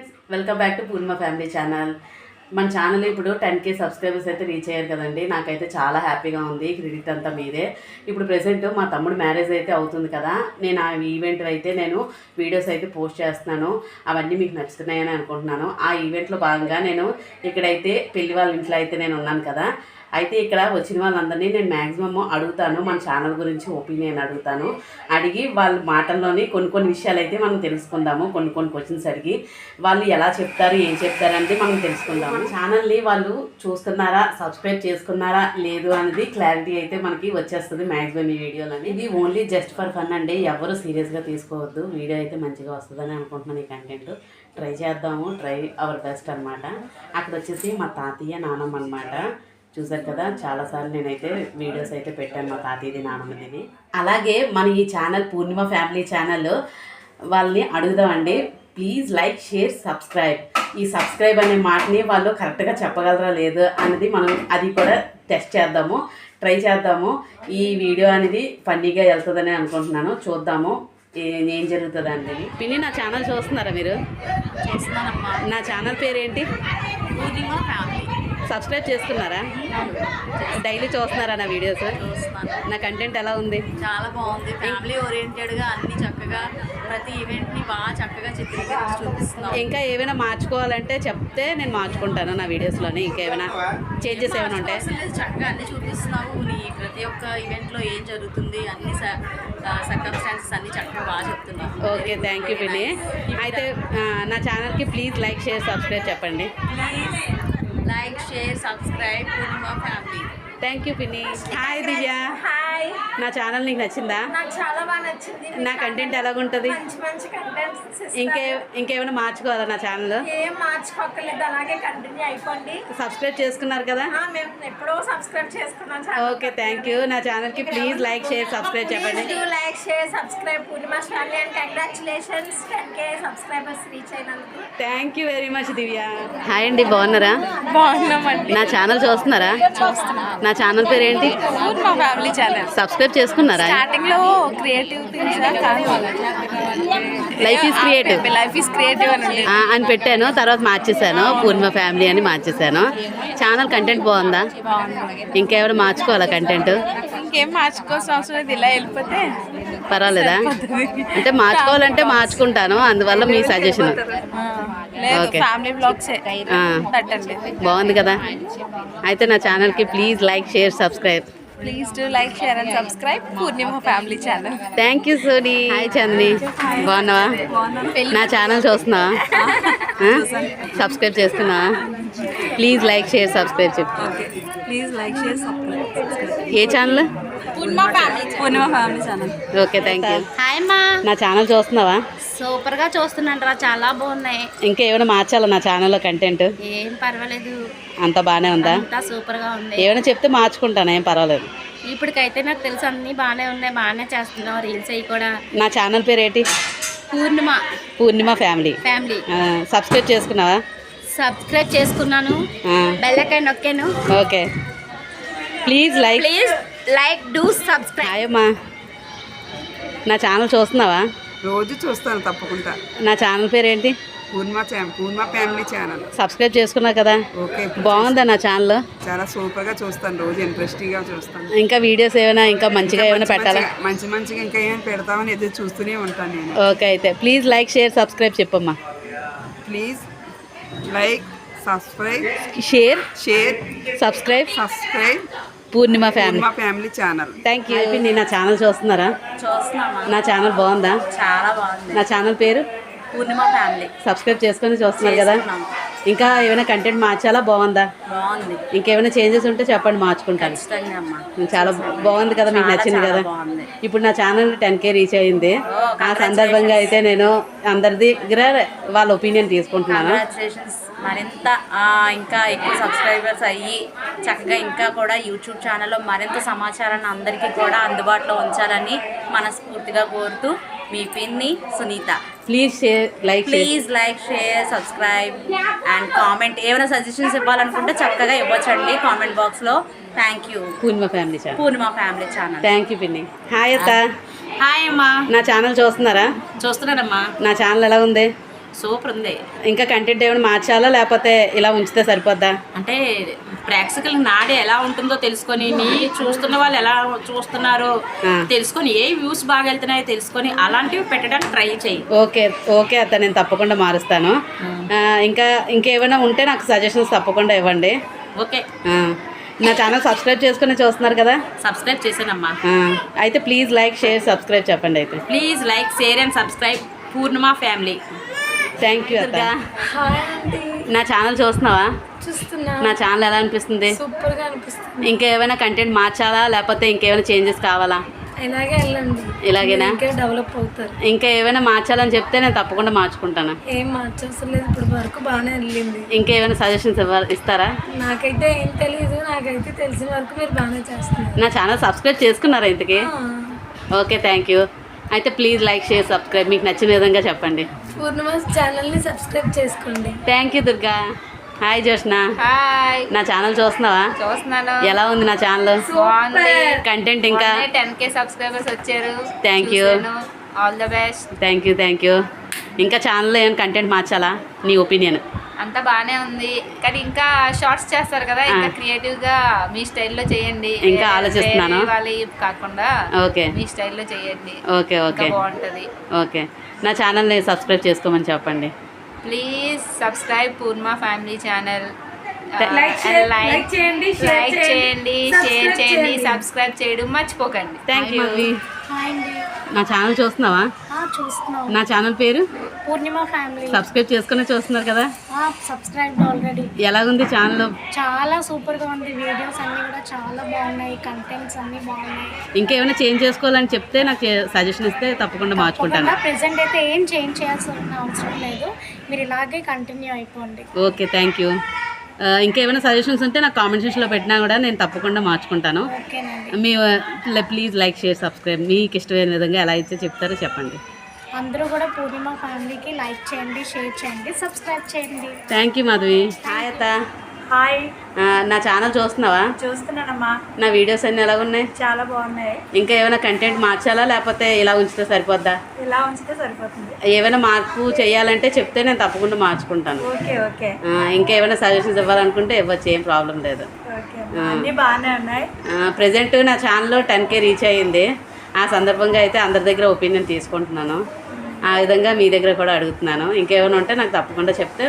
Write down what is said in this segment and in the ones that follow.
Friends, welcome back to Purnima family channel. మన channel ఇప్పుడు 10K subscribers అయితే reach అయ్యారు కదండి. నాకైతే చాలా హ్యాపీగా ఉంది. క్రెడిట్ అంతా మీదే. ఇప్పుడు ప్రెసెంట్ మా తమ్ముడు మ్యారేజ్ అయితే అవుతుంది కదా, నేను ఆ ఈవెంట్ అయితే వీడియోస్ అయితే పోస్ట్ చేస్తున్నాను. అవన్నీ మీకు నచ్చుతున్నాయని అనుకుంటున్నాను. ఆ ఈవెంట్లో భాగంగా నేను ఇక్కడైతే పెళ్లి వాళ్ళ ఇంట్లో అయితే నేను ఉన్నాను కదా. అయితే ఇక్కడ వచ్చిన వాళ్ళందరినీ నేను మ్యాక్సిమమ్ అడుగుతాను, మన ఛానల్ గురించి ఒపీనియన్ అడుగుతాను. అడిగి వాళ్ళ మాటల్లోని కొన్ని విషయాలు అయితే మనం తెలుసుకుందాము. కొన్ని క్వశ్చన్స్ అడిగి వాళ్ళు ఎలా చెప్తారు, ఏం చెప్తారు అనేది మనం తెలుసుకుందాము. మన ఛానల్ని వాళ్ళు చూస్తున్నారా, సబ్స్క్రైబ్ చేసుకున్నారా లేదు అనేది క్లారిటీ అయితే మనకి వచ్చేస్తుంది మ్యాక్సిమం ఈ వీడియోలని. ఇది ఓన్లీ జస్ట్ ఫర్ ఫన్ అండి, ఎవరు సీరియస్గా తీసుకోవద్దు. వీడియో అయితే మంచిగా వస్తుందని అనుకుంటున్నాను. ఈ కంటెంట్ ట్రై చేద్దాము, ట్రై అవర్ బెస్ట్ అనమాట. అక్కడ వచ్చేసి మా తాతయ్య నానమ్మ అనమాట. చూసారు కదా, చాలాసార్లు నేనైతే వీడియోస్ అయితే పెట్టాను మా తాతయ్యది నానమ్మది. అలాగే మన ఈ ఛానల్ పూర్ణిమ ఫ్యామిలీ ఛానల్ వాళ్ళని అడుగుదామండి, ప్లీజ్ లైక్, షేర్, సబ్స్క్రైబ్. ఈ సబ్స్క్రైబ్ అనే మాటని వాళ్ళు కరెక్ట్గా చెప్పగలరా లేదు అనేది మనం అది కూడా టెస్ట్ చేద్దాము, ట్రై చేద్దాము. ఈ వీడియో అనేది ఫన్నీగా వెళ్తుందని అనుకుంటున్నాను. చూద్దాము ఏం జరుగుతుంది అనేది. పిన్ని, నా ఛానల్ చూస్తున్నారా మీరు? చూస్తున్నానమ్మా. నా ఛానల్ పేరేంటి? పూర్ణిమ ఫ్యామిలీ. సబ్స్క్రైబ్ చేసుకున్నారా? డైలీ చూస్తున్నారా నా వీడియోస్? నా కంటెంట్ ఎలా ఉంది? చాలా బాగుంది. ఫ్యామిలీ ఓరియంటెడ్గా అన్ని చక్కగా ప్రతి ఈవెంట్ని బాగా చక్కగా చిత్రీకరించి చూపిస్తున్నాం. ఇంకా ఏమైనా మార్చుకోవాలంటే చెప్తే నేను మార్చుకుంటాను నా వీడియోస్లోనే. ఇంకా ఏమైనా చేంజెస్ ఏమైనా ఉంటాయి? చక్కగా అన్ని చూపిస్తున్నావు. నీ ప్రతి ఒక్క ఈవెంట్లో ఏం జరుగుతుంది అన్ని సర్కమ్స్టాన్సెస్ అన్ని చక్కగా బాగా చెప్తున్నావు. ఓకే, థ్యాంక్ యూ పిన్ని. అయితే నా ఛానల్కి ప్లీజ్ లైక్, షేర్, సబ్స్క్రైబ్ చెప్పండి. Please like, share, subscribe Purnima family. Thank you పిన్ని. హాయ్ దివ్య. హాయ్. నా ఛానల్ నీకు నచ్చిందా? నాకు చాలా బాగా నచ్చింది. నా కంటెంట్ ఎలాగుంటుంది? మంచి కంటెంట్స్. ఇంకేమైనా మార్చుకోవాలా నా ఛానల్? ఏం మార్చుకోకలేదు, అలాగే కంటిన్యూ అయిపోండి. సబ్స్క్రైబ్ చేసుకున్నారు కదా? మేము ఎప్పుడో సబ్స్క్రైబ్ చేసుకున్నాం. Okay, thank you. నా ఛానల్కి ప్లీజ్ లైక్, షేర్, సబ్స్క్రైబ్ చెప్పండి. Like, share, subscribe Purnima family and congratulations 10K subscribers reach అయినందుకు. Thank you very much Divya. Hi అండి, బాగున్నారా? బాగున్నామండి. నా ఛానల్ చూస్తున్నారా? నా ఛానల్ పేరు ఏంటి? Purnima family channel. సబ్స్క్రైబ్ చేసుకున్నారా? స్టార్టింగ్ లో creative things life is creative, life is creative అని పెట్టాను. తర్వాత మార్చేసాను, పూర్ణిమ ఫ్యామిలీ అని మార్చేసాను. ఛానల్ కంటెంట్ బాగుందా? ఇంకేమైనా మార్చుకోవాలా కంటెంట్? ఇంకేం మార్చుకోవాల్సిన అవసరం లేదు, ఇలా వెళ్ళిపోతే పర్వాలేదా? అంటే మార్చుకోవాలంటే మార్చుకుంటాను, అందువల్ల మీ సజెషన్. ఓకే, ఫ్యామిలీ బ్లాగ్స్ బాగుంది కదా. అయితే నా ఛానల్కి please like, share, subscribe. Please do like, share and subscribe Purnima family channel. Thank you Soni. Hi Chandani, బాగున్నావా? నా ఛానల్ చూస్తున్నావా? సబ్స్క్రైబ్ చేసుకున్నావా? ప్లీజ్ లైక్, షేర్, సబ్స్క్రైబ్ చెప్పు. Please like, share, subscribe. ఏ channel? Purnima family channel. Okay, thank you. Hi అమ్మా. నా channel చూస్తున్నావా? Super గా చూస్తున్నాను రా, చాలా బాగున్నాయి. ఇంకా ఏమైనా మార్చాలా నా ఛానల్లో కంటెంట్? ఏం పర్వాలేదు, అంత బాగానే ఉందా? అంతా సూపర్ గా ఉంది. ఏమైనా చెప్తే మార్చుకుంటాను, ఏం పర్వాలేదు. ఇప్పటికైతే నాకు తెలుసు అన్ని బాగానే ఉన్నాయి, బాగానే చేస్తున్నావు రీల్స్ అవి కూడా. నా ఛానల్ పేరు ఏంటి? పూర్ణిమ ఫ్యామిలీ. సబ్స్క్రైబ్ చేసుకున్నావా? సబ్స్క్రైబ్ చేసుకున్నాను, బెల్ ఐకాన్ నొక్కాను. Okay, please like do subscribe. Hi అమ్మా, నా ఛానల్ చూస్తున్నావా? రోజు చూస్తాను తప్పకుండా. నా ఛానల్ పేరు ఏంటి? Purnima family channel. సబ్స్క్రైబ్ చేసుకున్నావు కదా? ఓకే, బాగుందా నా ఛానల్? చాలా సూపర్ గా చూస్తాను, రోజు ఇంట్రెస్టింగ్ గా చూస్తాను. ఇంకా వీడియోస్ ఏమైనా ఇంకా మంచిగా ఏమైనా పెట్టాలా? మంచిగా ఇంకా ఏమైనా పెడతామని ఎదురు చూస్తూనే ఉంటాను నేను. ఓకే, అయితే ప్లీజ్ లైక్, షేర్, సబ్స్క్రైబ్ చెప్పమ్మా. Please like, subscribe, share, subscribe Purnima family channel. Thank you. నేను నా ఛానల్ చూస్తున్నారా? నా ఛానల్ బాగుందా? చాలా బాగుంది. నా ఛానల్ పేరు పూర్ణిమ ఫ్యామిలీ. సబ్స్క్రైబ్ చేసుకొని చూస్తున్నారు కదా. ఇంకా ఏమైనా కంటెంట్ మార్చాలా? బాగుందా? బాగుంది. ఇంకేమైనా చేంజెస్ ఉంటే చెప్పండి, మార్చుకుంటాను. చాలా బాగుంది కదా, మీకు నచ్చింది కదా. ఇప్పుడు నా ఛానల్ 10K రీచ్ అయింది. ఆ సందర్భంగా అయితే నేను అందరి దగ్గర వాళ్ళ ఒపీనియన్ తీసుకుంటున్నాను. మరింత ఇంకా ఎక్కువ సబ్స్క్రైబర్స్ అయ్యి చక్కగా ఇంకా కూడా యూట్యూబ్ ఛానల్లో మరింత సమాచారాన్ని అందరికీ కూడా అందుబాటులో ఉంచాలని మనస్ఫూర్తిగా కోరుతూ మీ పిన్ని Sunitha. Please like, share, subscribe and comment. ఏమైనా సజెషన్స్ ఇవ్వాలనుకుంటే చక్కగా ఇవ్వచ్చండి కామెంట్ బాక్స్లో. Thank you. Purnima family channel. Thank you పిన్ని. హాయ్ అత్త. హాయ్ అమ్మా. నా ఛానల్ చూస్తున్నారా? చూస్తున్నానమ్మా. నా ఛానల్ ఎలా ఉంది? సూపర్ ఉంది. ఇంకా కంటెంట్ ఏమైనా మార్చాలా లేకపోతే ఇలా ఉంచితే సరిపోద్దా? అంటే ప్రేక్షకులకు నాడే ఎలా ఉంటుందో తెలుసుకొని, చూస్తున్న వాళ్ళు ఎలా చూస్తున్నారో తెలుసుకొని, ఏ వ్యూస్ బాగా వెళ్తున్నాయో తెలుసుకొని అలాంటివి పెట్టడానికి ట్రై చేయి. ఓకే ఓకే అత్త, నేను తప్పకుండా మారుస్తాను. ఇంకేమైనా ఉంటే నాకు సజెషన్స్ తప్పకుండా ఇవ్వండి. ఓకే. నా ఛానల్ సబ్స్క్రైబ్ చేసుకుని చూస్తున్నారు కదా? సబ్స్క్రైబ్ చేశానమ్మా. అయితే ప్లీజ్ లైక్ షేర్ సబ్స్క్రైబ్ చెప్పండి. అయితే please like share and subscribe Purnima family. Thank you అత్త. నా ఛానల్ చూస్తున్నావా? చూస్తున్నా. నా ఛానల్ ఎలా అనిపిస్తుంది? సూపర్గా అనిపిస్తుంది. ఇంకేమైనా కంటెంట్ మార్చాలా లేకపోతే ఇంకేమైనా చేంజెస్ కావాలా? ఇలాగే వెళ్ళండి. ఇలాగేనా? ఇంకా డెవలప్ అవుతారు. ఇంకా ఏమైనా మార్చాలని చెప్తే నేను తప్పకుండా మార్చుకుంటాను. ఏం మార్చవసరం లేదు, ఇప్పుడు వరకు బాగానే వెళ్ళింది. ఇంకేమైనా సజెషన్స్ ఇస్తారా? నాకైతే ఏం తెలియదు, నాకైతే తెలిసిన వరకు మీరు బాగానే చేస్తున్నారు. నా ఛానల్ సబ్స్క్రైబ్ చేసుకున్నారా ఇంతకీ? Okay thank you. అయితే ప్లీజ్ లైక్ షేర్ సబ్స్క్రైబ్ మీకు నచ్చిన విధంగా చెప్పండి. పూర్ణిమ ఛానల్ని సబ్స్క్రైబ్ చేసుకోండి. Thank you Durga. Hi Joshna. Hi. నా ఛానల్ చూస్తున్నావా? చూస్తున్నాను. ఎలా ఉంది నా ఛానల్? బాగుంది. కంటెంట్ ఇంకా 10K సబ్స్క్రైబర్స్ వచ్చారు. Thank you. All the best. Thank you. ఇంకా ఛానల్లో ఏమైనా కంటెంట్ మార్చాలా? నీ ఒపీనియన్? అంతా బాగానే ఉంది, కానీ ఇంకా షార్ట్స్ చేస్తారు కదా, ఇంకా క్రియేటివ్ గా మీ స్టైల్లో చేయండి. ఇంకా ఆలోచిస్తున్నాను. వాళ్ళ కాకుండా ఓకే మీ స్టైల్లో చేయండి. ఓకే ఓకే బాగుంటది. ఓకే. నా ఛానల్ని సబ్స్క్రైబ్ చేసుకోమని చెప్పండి. Please subscribe Purnima family channel. Like చేయండి, లైక్ చేయండి, షేర్ చేయండి, సబ్స్క్రైబ్ చేయడం మర్చిపోకండి. Thank you. హాయ్ అండి. నా ఛానల్ చూస్తున్నావా? చూస్తున్నాం. నా ఛానల్ పేరు పూర్ణిమ ఫ్యామిలీ. సబ్స్క్రైబ్ చేసుకుని చూస్తున్నారు కదా? Subscribe already. ఎలాగుంది ఛానల్? చాలా సూపర్గా ఉంది. వీడియోస్ అన్నీ కూడా చాలా బాగున్నాయి, కంటెంట్స్ అన్నీ బాగున్నాయి. ఇంకేమైనా చేంజ్ చేసుకోవాలని చెప్తే నాకు సజెషన్ ఇస్తే తప్పకుండా మార్చుకుంటాను. ప్రెసెంట్ అయితే ఏం చేంజ్ చేయాల్సిన అవసరం లేదు, మీరు ఇలాగే కంటిన్యూ అయిపోండి. Okay thank you. ఇంకేమైనా సజెషన్స్ ఉంటే నాకు కామెంట్ సెక్షన్లో పెట్టినా కూడా నేను తప్పకుండా మార్చుకుంటాను. ఓకేనండి. Me please like share subscribe మీకు ఇష్టమైన విధంగా ఎలా అయితే చెప్తారో చెప్పండి. అందరూ కూడా పూర్ణిమ ఫ్యామిలీకి లైక్ చేయండి, షేర్ చేయండి, సబ్స్క్రైబ్ చేయండి. Thank you Madhavi. హాయ్ అత్త. హాయ్. నా ఛానల్ చూస్తున్నావా? చూస్తున్నానమ్మా. నా వీడియోస్ అన్నీ ఎలా ఉన్నాయి? చాలా బాగున్నాయి. ఇంకా ఏమైనా కంటెంట్ మార్చాలా లేకపోతే ఇలా ఉంచితే సరిపోద్దా? ఇలా ఉంచితే సరిపోతుంది. ఏమైనా మార్పు చేయాలంటే చెప్తే నేను తప్పకుండా మార్చుకుంటాను. Okay okay. ఇంకేమైనా సజెషన్స్ ఇవ్వాలనుకుంటే ఇవ్వచ్చు, ఏం ప్రాబ్లం లేదు. ఓకే, అన్నీ బాగానే ఉన్నాయి. ప్రజెంట్ నా ఛానల్లో 10K రీచ్ అయ్యింది. ఆ సందర్భంగా అయితే అందరి దగ్గర ఒపీనియన్ తీసుకుంటున్నాను. ఆ విధంగా మీ దగ్గర కూడా అడుగుతున్నాను. ఇంకేమైనా ఉంటే నాకు తప్పకుండా చెప్తే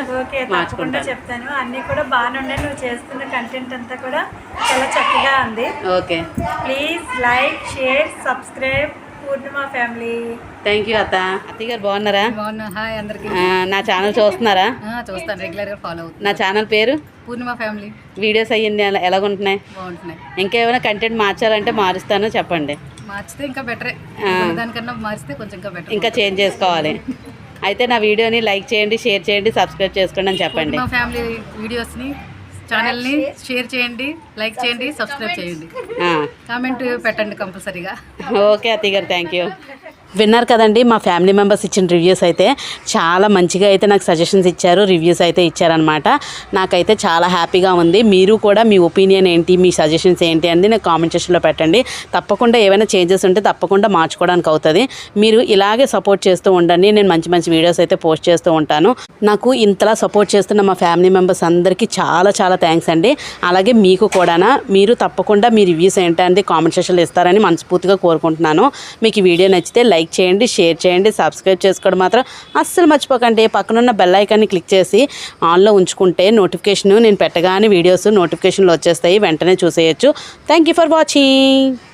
మార్చుకుంటాను. చెప్తాను. అన్నీ కూడా బాగానే ఉన్నాయి. నువ్వు చేస్తున్న కంటెంట్ అంతా కూడా చాలా చక్కగా ఉంది. Okay. Please like share subscribe Purnima family. Thank you అత్త. అత్తయ్య గారు బాగున్నారా? బాగున్నా. హాయ్ అందరికి. నా ఛానల్ చూస్తున్నారా? చూస్తాను, రెగ్యులర్గా ఫాలో అవుతాను. నా ఛానల్ పేరు పూర్ణిమ ఫ్యామిలీ. వీడియోస్ అయ్యింది ఎలాగుంటున్నాయి? బాగుంటున్నాయి. ఇంకేమైనా కంటెంట్ మార్చాలంటే మారుస్తాను, చెప్పండి. మార్చితే ఇంకా బెటరే, దానికన్నా మార్చితే కొంచెం ఇంకా బెటర్, ఇంకా చేంజ్ చేసుకోవాలి. అయితే నా వీడియోని లైక్ చేయండి, షేర్ చేయండి, సబ్స్క్రైబ్ చేసుకోండి అని చెప్పండి. మా ఫ్యామిలీ వీడియోస్ని ఛానల్ని షేర్ చేయండి, లైక్ చేయండి, సబ్స్క్రైబ్ చేయండి, కామెంట్ పెట్టండి కంపల్సరీగా. ఓకే అత్తయ్య గారు, థ్యాంక్ యూ. విన్నారు కదండి మా ఫ్యామిలీ మెంబర్స్ ఇచ్చిన రివ్యూస్. అయితే చాలా మంచిగా అయితే నాకు సజెషన్స్ ఇచ్చారు, రివ్యూస్ అయితే ఇచ్చారనమాట. నాకైతే చాలా హ్యాపీగా ఉంది. మీరు కూడా మీ ఒపీనియన్ ఏంటి, మీ సజెషన్స్ ఏంటి అనేది నాకు కామెంట్ సెక్షన్లో పెట్టండి. తప్పకుండా ఏమైనా చేంజెస్ ఉంటే తప్పకుండా మార్చుకోవడానికి అవుతుంది. మీరు ఇలాగే సపోర్ట్ చేస్తూ ఉండండి. నేను మంచి మంచి వీడియోస్ అయితే పోస్ట్ చేస్తూ ఉంటాను. నాకు ఇంతలా సపోర్ట్ చేస్తున్న మా ఫ్యామిలీ మెంబర్స్ అందరికీ చాలా చాలా థ్యాంక్స్ అండి. అలాగే మీకు కూడా మీరు తప్పకుండా మీ రివ్యూస్ ఏంటంటే కామెంట్ సెక్షన్లో ఇస్తారని మనస్ఫూర్తిగా కోరుకుంటున్నాను. మీకు ఈ వీడియో నచ్చితే లైక్ చేయండి, షేర్ చేయండి, సబ్స్క్రైబ్ చేసుకోవడం మాత్రం అస్సలు మర్చిపోకండి. పక్కనున్న బెల్ ఐకాన్ని క్లిక్ చేసి ఆన్లో ఉంచుకుంటే నేను పెట్టగానే వీడియోస్ నోటిఫికేషన్లు వచ్చేస్తాయి, వెంటనే చూసేయచ్చు. Thank you for watching.